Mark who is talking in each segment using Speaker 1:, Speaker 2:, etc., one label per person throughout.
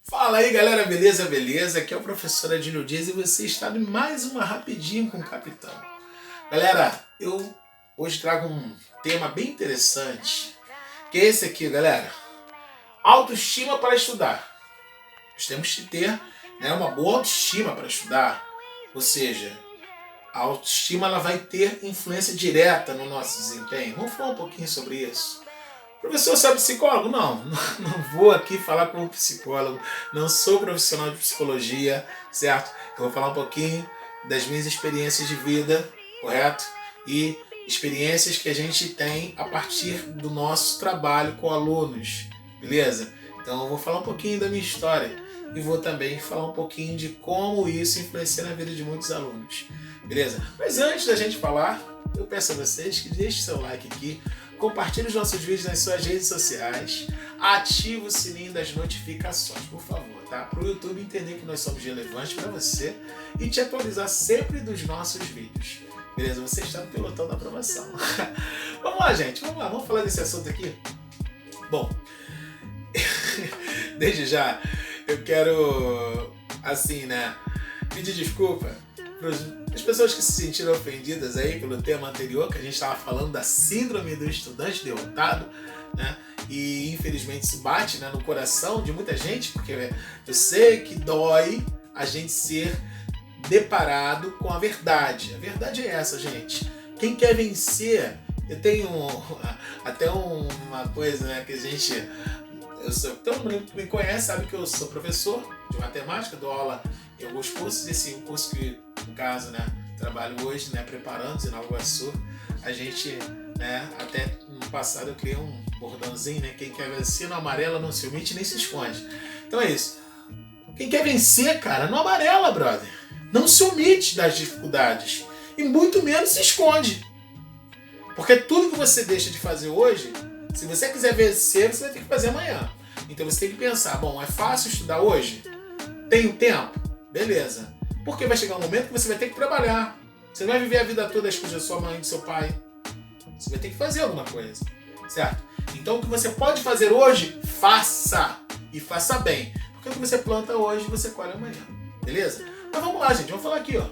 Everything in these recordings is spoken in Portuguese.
Speaker 1: Fala aí galera, beleza? Beleza? Aqui é o professor Adílio Dias e você está em mais uma Rapidinho com o Capitão. Galera, eu hoje trago um tema bem interessante, que é esse aqui, galera. Autoestima para estudar. Nós temos que ter, uma boa autoestima para estudar, ou seja, a autoestima ela vai ter influência direta no nosso desempenho. Vamos falar um pouquinho sobre isso. Professor, você é psicólogo? Não vou aqui falar como psicólogo, não sou profissional de psicologia, certo? Eu vou falar um pouquinho das minhas experiências de vida, correto? E experiências que a gente tem a partir do nosso trabalho com alunos, beleza? Então eu vou falar um pouquinho da minha história e vou também falar um pouquinho de como isso influencia na vida de muitos alunos, beleza? Mas antes da gente falar, eu peço a vocês que deixem seu like aqui, compartilhe os nossos vídeos nas suas redes sociais, ative o sininho das notificações, por favor, tá? Para o YouTube entender que nós somos relevantes para você e te atualizar sempre dos nossos vídeos, beleza? Você está no pelotão da aprovação. Vamos lá, gente, vamos falar desse assunto aqui? Bom, desde já eu quero, pedir desculpa para as pessoas que se sentiram ofendidas aí pelo tema anterior, que a gente estava falando da síndrome do estudante derrotado, né? E infelizmente isso bate, no coração de muita gente, porque eu sei que dói a gente ser deparado com a verdade. A verdade é essa, gente. Quem quer vencer, eu tenho até uma coisa, que a gente... Todo mundo que me conhece sabe que eu sou professor de matemática, dou aula em alguns cursos, e o curso que, no caso, trabalho hoje, preparando em Nova Iguaçu, a gente, até no passado eu criei um bordãozinho, quem quer vencer no amarela não se omite nem se esconde. Então é isso. Quem quer vencer, cara, não amarela, brother. Não se omite das dificuldades e muito menos se esconde. Porque tudo que você deixa de fazer hoje, se você quiser vencer, você vai ter que fazer amanhã. Então você tem que pensar, bom, é fácil estudar hoje? Tenho tempo? Beleza. Porque vai chegar um momento que você vai ter que trabalhar. Você não vai viver a vida toda às custas da sua mãe e do seu pai. Você vai ter que fazer alguma coisa, certo? Então o que você pode fazer hoje, faça. E faça bem. Porque o que você planta hoje, você colhe amanhã. Beleza? Mas vamos lá, gente. Vamos falar aqui, ó.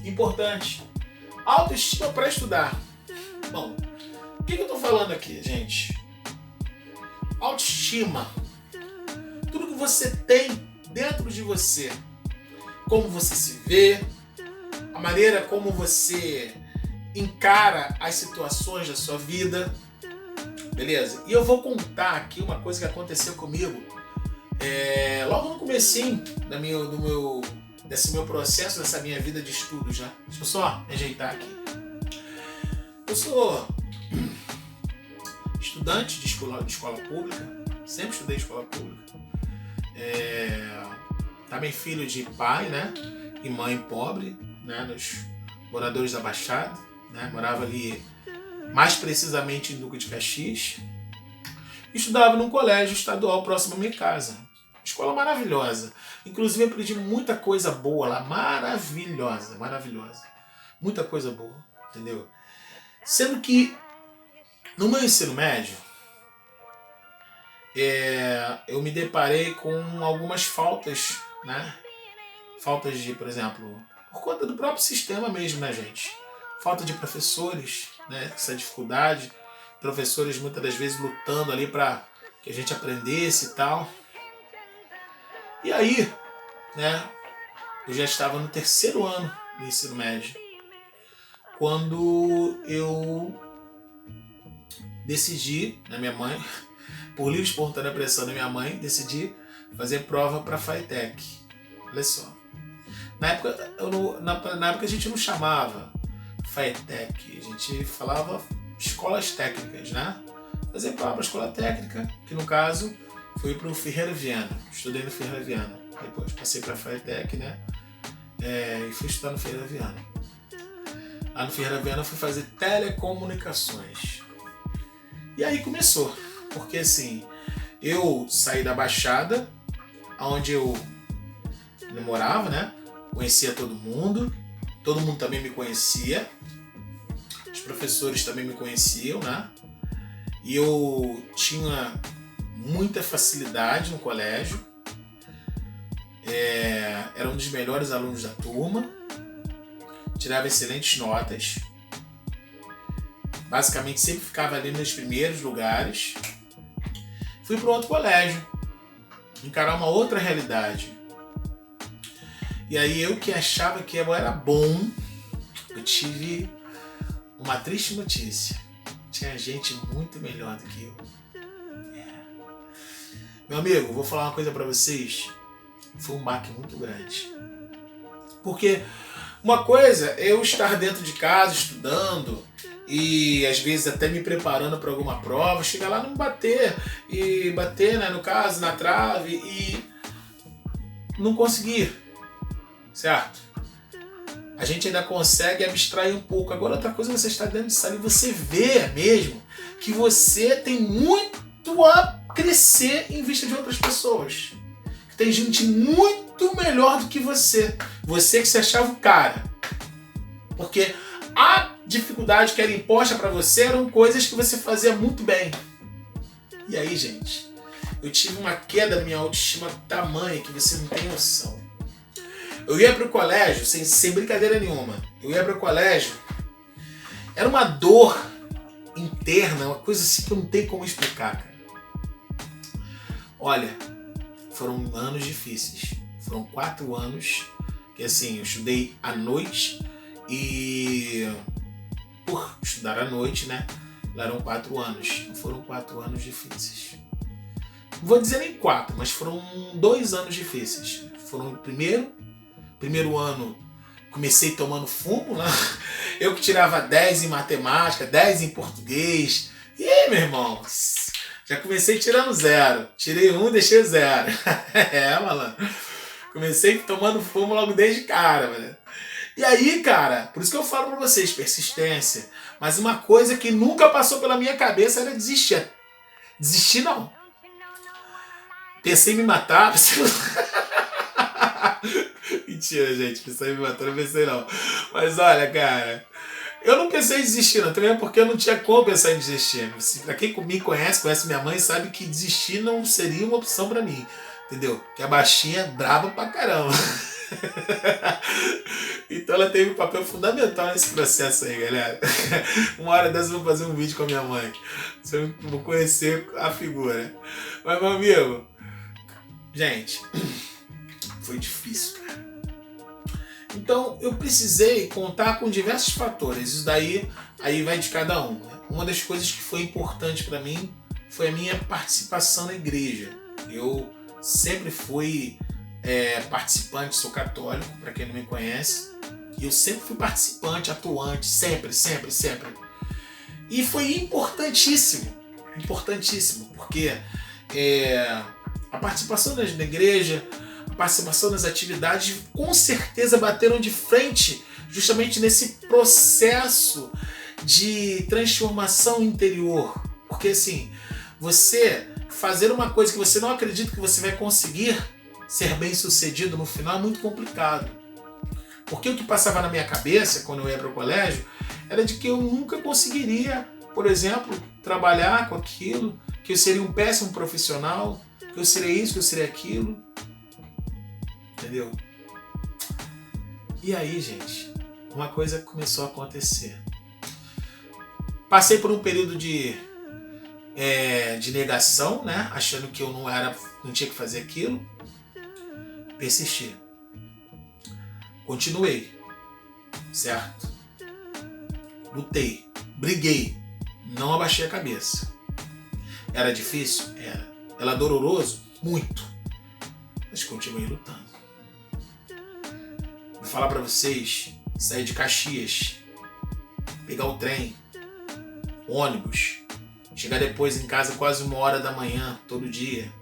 Speaker 1: Importante. Autoestima para estudar. Bom, o que eu tô falando aqui, gente? Autoestima. Tudo que você tem dentro de você. Como você se vê, a maneira como você encara as situações da sua vida, beleza? E eu vou contar aqui uma coisa que aconteceu comigo logo no comecinho desse meu processo, dessa minha vida de estudos, né? Deixa eu só me ajeitar aqui. Eu sou estudante de escola pública, sempre estudei em escola pública. Também filho de pai, e mãe pobre, nos moradores da Baixada, morava ali mais precisamente em Duque de Caxias. Estudava num colégio estadual próximo à minha casa. Escola maravilhosa. Inclusive eu aprendi muita coisa boa lá, maravilhosa. Muita coisa boa, entendeu? Sendo que no meu ensino médio, eu me deparei com algumas faltas, faltas de, por exemplo, por conta do próprio sistema mesmo, gente? Falta de professores, essa dificuldade, professores muitas das vezes lutando ali para que a gente aprendesse e tal. E aí, eu já estava no 3º ano do ensino médio, quando eu decidi, minha mãe, por livre e espontânea pressão da minha mãe, decidi fazer prova para a FATEC. Olha só. Na época a gente não chamava FATEC, a gente falava escolas técnicas, Fazer prova para a escola técnica, que no caso fui para o Ferreira Viana. Estudei no Ferreira Viana. Depois passei para a FATEC, e fui estudar no Ferreira Viana. Lá no Ferreira Viana eu fui fazer telecomunicações. E aí começou, porque assim, eu saí da Baixada, onde eu morava, conhecia todo mundo também me conhecia, os professores também me conheciam, né? E eu tinha muita facilidade no colégio. Era um dos melhores alunos da turma. Tirava excelentes notas. Basicamente sempre ficava ali nos primeiros lugares. Fui para outro colégio, encarar uma outra realidade. E aí eu que achava que eu era bom, eu tive uma triste notícia. Tinha gente muito melhor do que eu. Meu amigo, vou falar uma coisa pra vocês. Foi um baque muito grande. Porque uma coisa é eu estar dentro de casa estudando e às vezes até me preparando para alguma prova, chegar lá não bater, né, no caso, na trave e não conseguir, certo? A gente ainda consegue abstrair um pouco. Agora outra coisa, você está dentro de sala e você vê mesmo que você tem muito a crescer em vista de outras pessoas. Tem gente muito melhor do que você. Você que se achava o cara. Porque a dificuldade que era imposta para você eram coisas que você fazia muito bem. E aí, gente, eu tive uma queda na minha autoestima tamanha que você não tem noção. Eu ia pro colégio, sem brincadeira nenhuma, eu ia pro colégio, era uma dor interna, uma coisa assim que eu não tenho como explicar, cara. Olha, foram anos difíceis, foram 4 anos que assim, eu estudei à noite e por estudar à noite, né, lá eram 4 anos, foram 4 anos difíceis. Não vou dizer nem 4, mas foram 2 anos difíceis. Foram o primeiro ano comecei tomando fumo, né? Eu que tirava 10 em matemática, 10 em português. E aí, meu irmão? Já comecei tirando 0. Tirei 1, deixei 0. Malandro. Comecei tomando fumo logo desde cara, mano. E aí, cara, por isso que eu falo pra vocês, persistência. Mas uma coisa que nunca passou pela minha cabeça era desistir. Desistir não. Pensei em me matar, Mentira, gente, pensei em me matar, não pensei não. Mas olha, cara, eu não pensei em desistir não, também porque eu não tinha como pensar em desistir. Pra quem me conhece minha mãe, sabe que desistir não seria uma opção pra mim, entendeu? Que a baixinha é braba pra caramba. Então ela teve um papel fundamental nesse processo aí, galera. Uma hora dessa eu vou fazer um vídeo com a minha mãe. Vocês vão conhecer a figura. Mas, meu amigo, gente, foi difícil, cara. Então eu precisei contar com diversos fatores. Isso daí aí vai de cada um, né? Uma das coisas que foi importante para mim foi a minha participação na igreja. Eu sempre fui participante, sou católico, para quem não me conhece. E eu sempre fui participante, atuante, sempre. E foi importantíssimo, porque a participação na igreja, a participação nas atividades, com certeza bateram de frente justamente nesse processo de transformação interior. Porque assim, você fazer uma coisa que você não acredita que você vai conseguir ser bem sucedido no final é muito complicado. Porque o que passava na minha cabeça quando eu ia para o colégio era de que eu nunca conseguiria, por exemplo, trabalhar com aquilo, que eu seria um péssimo profissional, que eu seria isso, que eu seria aquilo. Entendeu? E aí, gente, uma coisa começou a acontecer. Passei por um período de negação, né? Achando que eu não tinha que fazer aquilo. Persisti. Continuei. Certo? Lutei. Briguei. Não abaixei a cabeça. Era difícil? Era. Era doloroso? Muito. Mas continuei lutando. Vou falar pra vocês, sair de Caxias, pegar o trem, ônibus, chegar depois em casa quase 1h da manhã, todo dia,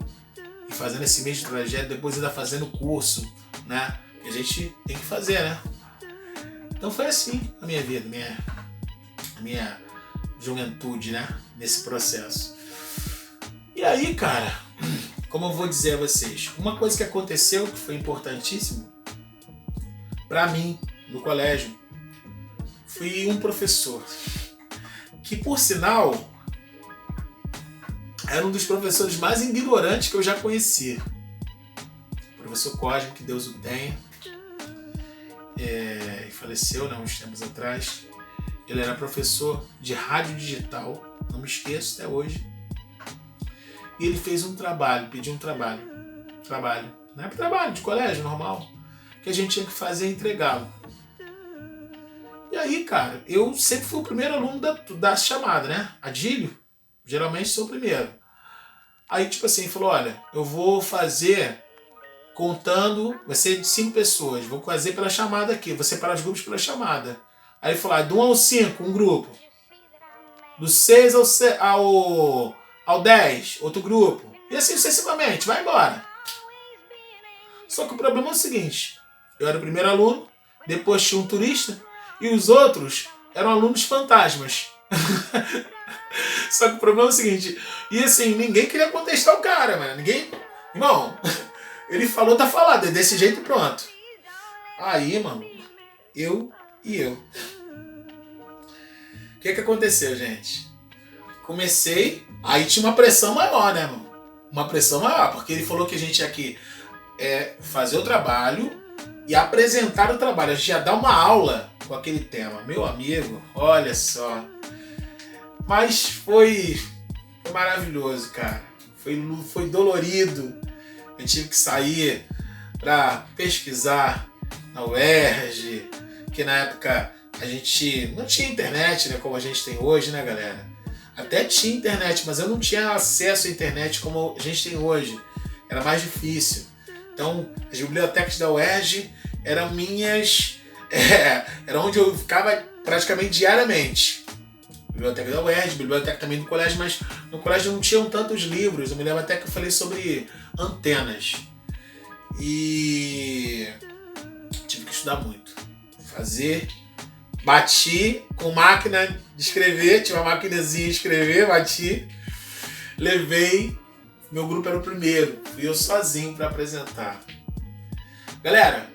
Speaker 1: e fazendo esse mesmo trajeto, depois ainda fazendo curso, né? Que a gente tem que fazer, né? Então foi assim a minha vida, a minha juventude, né? Nesse processo. E aí, cara, como eu vou dizer a vocês, uma coisa que aconteceu que foi importantíssimo para mim no colégio foi um professor. que por sinal era um dos professores mais ignorantes que eu já conheci. O professor Cosme, que Deus o tenha, faleceu, né, uns tempos atrás. Ele era professor de rádio digital, não me esqueço até hoje. E ele fez um trabalho, pediu um trabalho, não é trabalho de colégio normal, que a gente tinha que fazer e entregá-lo. E aí, cara, eu sempre fui o primeiro aluno da chamada, né? Adílio, geralmente sou o primeiro. Aí, tipo assim, falou, olha, eu vou fazer contando, vai ser de 5 pessoas, vou fazer pela chamada aqui, vou separar os grupos pela chamada. Aí ele falou, do 1 ao 5, um grupo. Do 6 ao 10, outro grupo. E assim sucessivamente, vai embora. Só que o problema é o seguinte, eu era o primeiro aluno, depois tinha um turista, e os outros eram alunos fantasmas. Só que o problema é o seguinte, e assim, ninguém queria contestar o cara, mano. Ninguém... Irmão, ele falou, tá falado, é desse jeito e pronto. Aí, mano, eu. O que aconteceu, gente? Comecei, aí tinha uma pressão maior, né, mano? Uma pressão maior, porque ele falou que a gente tinha que fazer o trabalho e apresentar o trabalho. A gente ia dar uma aula com aquele tema. Meu amigo, olha só. Mas foi maravilhoso, cara. Foi dolorido. Eu tive que sair para pesquisar na UERJ, que na época a gente não tinha internet, né, como a gente tem hoje, né, galera? Até tinha internet, mas eu não tinha acesso à internet como a gente tem hoje. Era mais difícil. Então, as bibliotecas da UERJ eram minhas... era onde eu ficava praticamente diariamente. Biblioteca da UERJ, biblioteca também do colégio, mas no colégio não tinham tantos livros. Eu me lembro até que eu falei sobre antenas. E tive que estudar muito. Bati com máquina de escrever, tinha uma maquinazinha de escrever, bati, levei, meu grupo era o primeiro, fui eu sozinho para apresentar. Galera,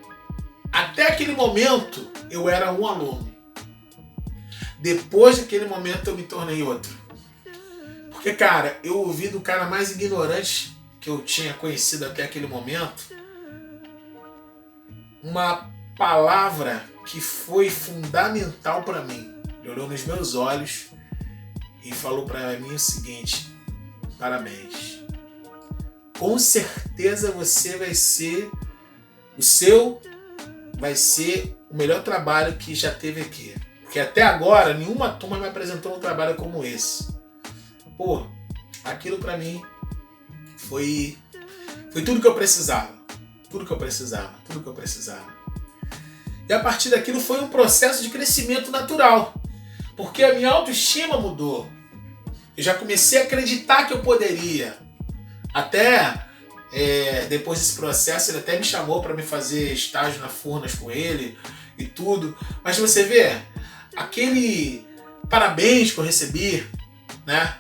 Speaker 1: até aquele momento eu era um aluno. Depois daquele momento eu me tornei outro. Porque, cara, eu ouvi do cara mais ignorante que eu tinha conhecido até aquele momento uma palavra que foi fundamental para mim. Ele olhou nos meus olhos e falou para mim o seguinte: parabéns. Com certeza você vai ser o melhor trabalho que já teve aqui. Porque até agora nenhuma turma me apresentou um trabalho como esse. Pô, aquilo para mim foi tudo que eu precisava. Tudo que eu precisava. E a partir daquilo foi um processo de crescimento natural. Porque a minha autoestima mudou. Eu já comecei a acreditar que eu poderia. Até depois desse processo, ele até me chamou para me fazer estágio na Furnas com ele e tudo. Mas você vê, aquele parabéns que eu recebi, né?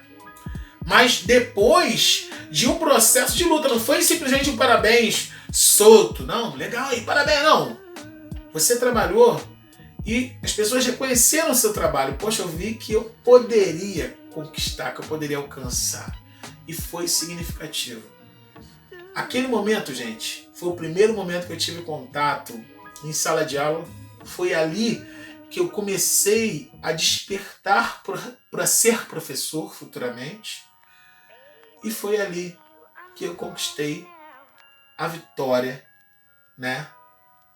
Speaker 1: Mas depois de um processo de luta, não foi simplesmente um parabéns solto, não, legal, e parabéns, não. Você trabalhou e as pessoas reconheceram o seu trabalho. Poxa, eu vi que eu poderia conquistar, que eu poderia alcançar. E foi significativo. Aquele momento, gente, foi o primeiro momento que eu tive contato em sala de aula. Foi ali que eu comecei a despertar para ser professor futuramente. E foi ali que eu conquistei a vitória, né?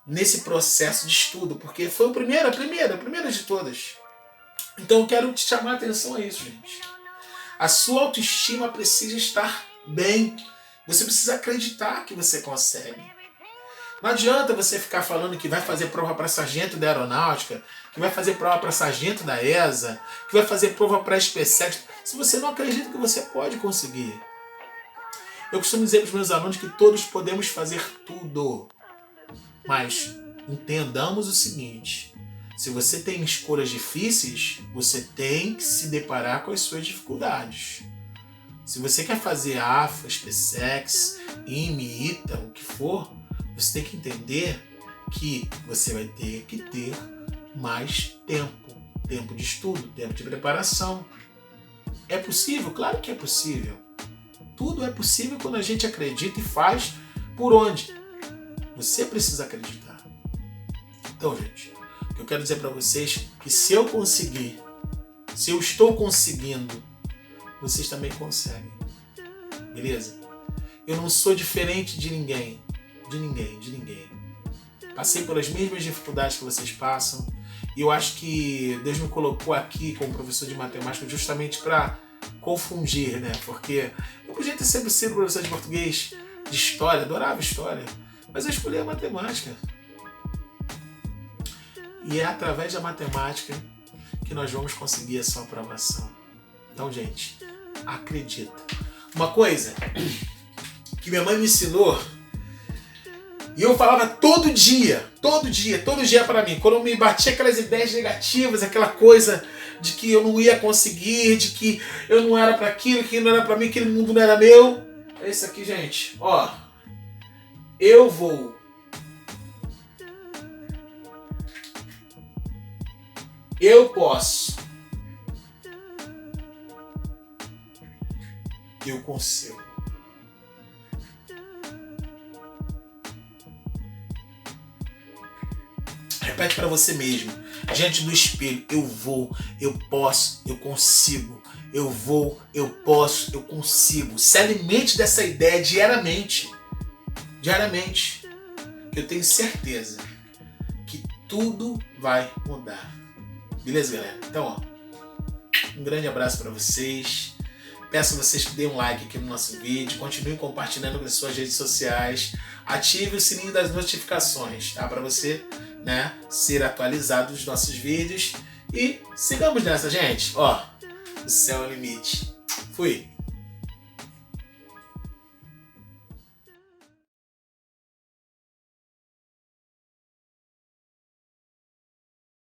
Speaker 1: Nesse processo de estudo, porque foi a primeira de todas. Então eu quero te chamar a atenção a isso, gente. A sua autoestima precisa estar bem. Você precisa acreditar que você consegue. Não adianta você ficar falando que vai fazer prova para sargento da aeronáutica, que vai fazer prova para sargento da ESA, que vai fazer prova para SpaceX, se você não acredita que você pode conseguir. Eu costumo dizer para os meus alunos que todos podemos fazer tudo. Mas entendamos o seguinte: se você tem escolhas difíceis, você tem que se deparar com as suas dificuldades. Se você quer fazer AFA, SpaceX, IME, ITA, o que for, você tem que entender que você vai ter que ter mais tempo. tempo de estudo, tempo de preparação. É possível? Claro que é possível. Tudo é possível quando a gente acredita e faz por onde? Você precisa acreditar. Então, gente, o que eu quero dizer para vocês é que se eu conseguir, se eu estou conseguindo, vocês também conseguem. Beleza? Eu não sou diferente de ninguém. De ninguém. Passei pelas mesmas dificuldades que vocês passam. E eu acho que Deus me colocou aqui como professor de matemática justamente para confundir, né? Porque eu podia ter sempre sido professor de português, de história, adorava história, mas eu escolhi a matemática. E é através da matemática que nós vamos conseguir a sua aprovação. Então, gente, acredita. Uma coisa que minha mãe me ensinou, e eu falava todo dia para mim, quando eu me batia aquelas ideias negativas, aquela coisa de que eu não ia conseguir, de que eu não era para aquilo, que não era para mim, que aquele mundo não era meu. É isso aqui, gente. Ó, eu vou. Eu posso. Eu consigo. Repete para você mesmo, diante do espelho: eu vou, eu posso, eu consigo. Eu vou, eu posso, eu consigo. Se alimente dessa ideia diariamente. Diariamente. Eu tenho certeza que tudo vai mudar. Beleza, galera? Então, ó, um grande abraço para vocês. Peço a vocês que deem um like aqui no nosso vídeo, continuem compartilhando nas suas redes sociais, ative o sininho das notificações, tá? Para você, né, ser atualizado dos nossos vídeos. E sigamos nessa, gente. Ó, o céu é o limite. Fui!